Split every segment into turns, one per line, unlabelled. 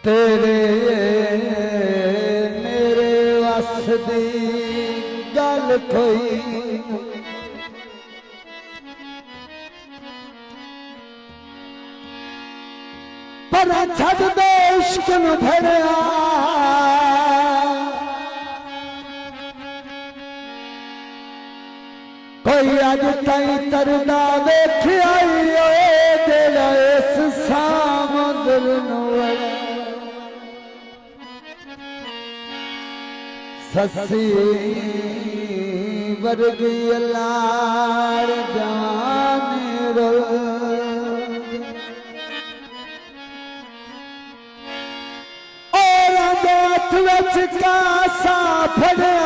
तेरे मेरे वस दी गल कोई पर छड़ दे इश्क नूं भरिया कोई अज ताई तरदा वेखिया जेड़ा इस समुंदर नूं ससी वर्गी लाड़ जान रोल हाथ विच कासा फड़िया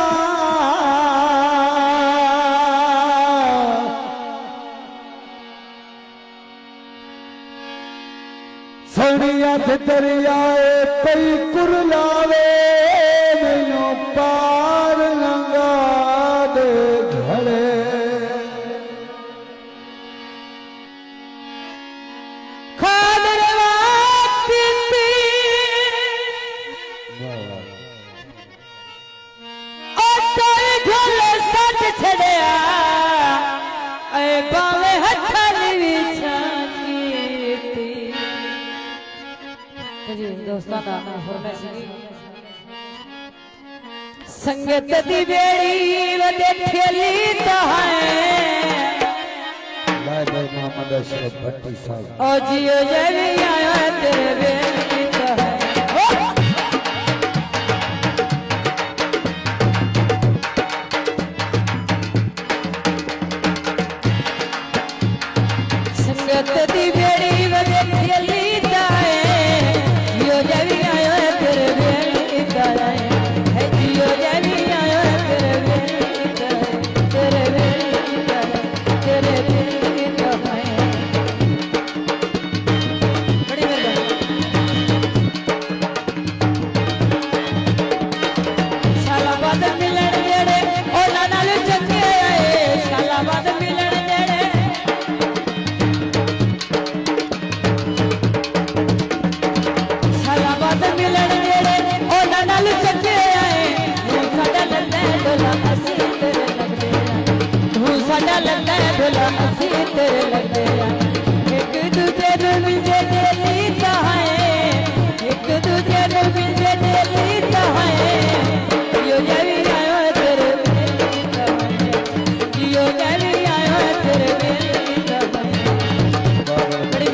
सोनी अध दरियाए पई कुरलावे मैनू पार लंगा दे घड़े
संगत दी बेड़ी वदे खेली तहाए
लाए भाई मोहम्मद अशरफ भट्टी साहब
ओ जियो जवी आया तेरे बेड़ी तहाए संगत दी बेड़ी वदे खेली तहाए जियो जवी आया तेरे बेड़ी तहाए है जियो जवी आया तेरे बेड़ी तहाए तेरे बेड़ी तहाए बड़ी शालाबाद मिलन जेड़े ओना नाल चंगे आए शालाबाद मिलन जेड़े शालाबाद मिलन जेड़े ओना नाल चंगे आए तू साडा लंदा डोला असी तेरे लगदे आए तू साडा लंदा डोला असी तेरे लगदे आए एक दूजे नूं मिलदे दिली तहाए एक दूजे नूं मिलदे दिली तहाए जियो जवी आयो तेरे बेली तहाए जियो जवी आयो तेरे बेली तहाए बड़ी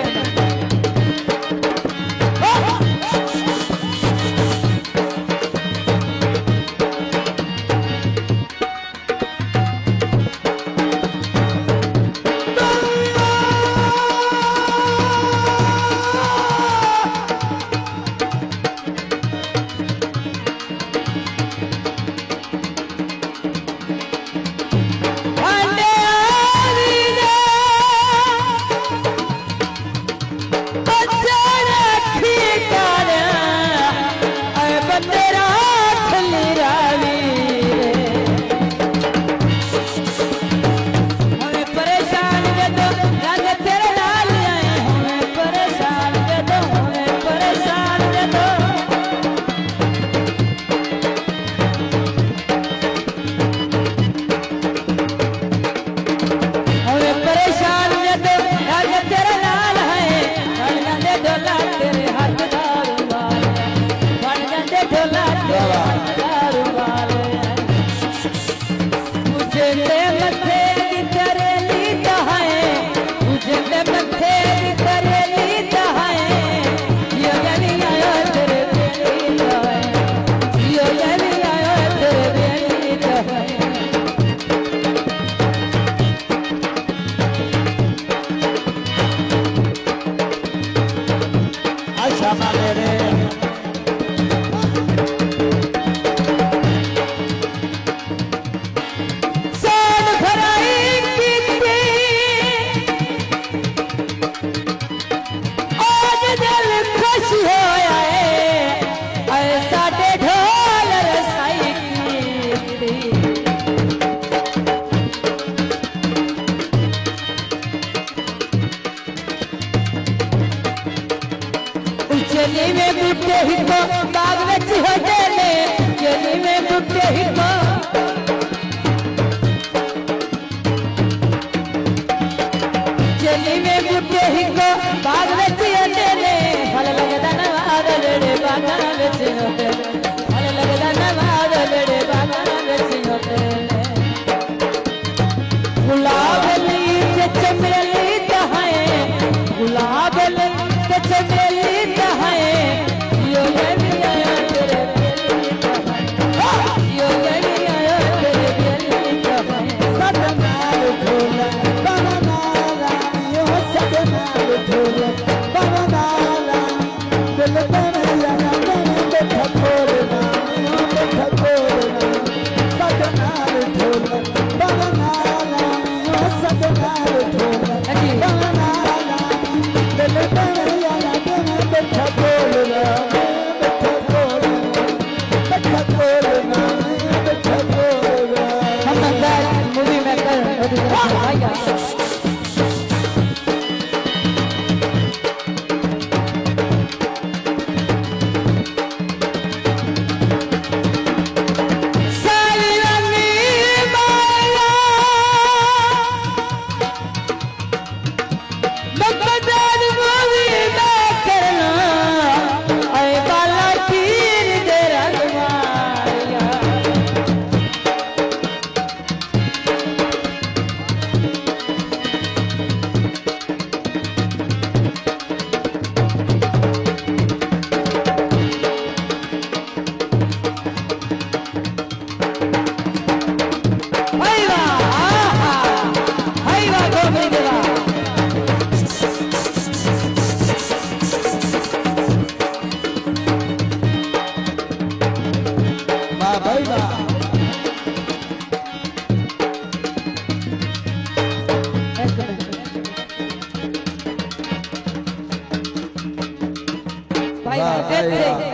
ਇੱਥੇ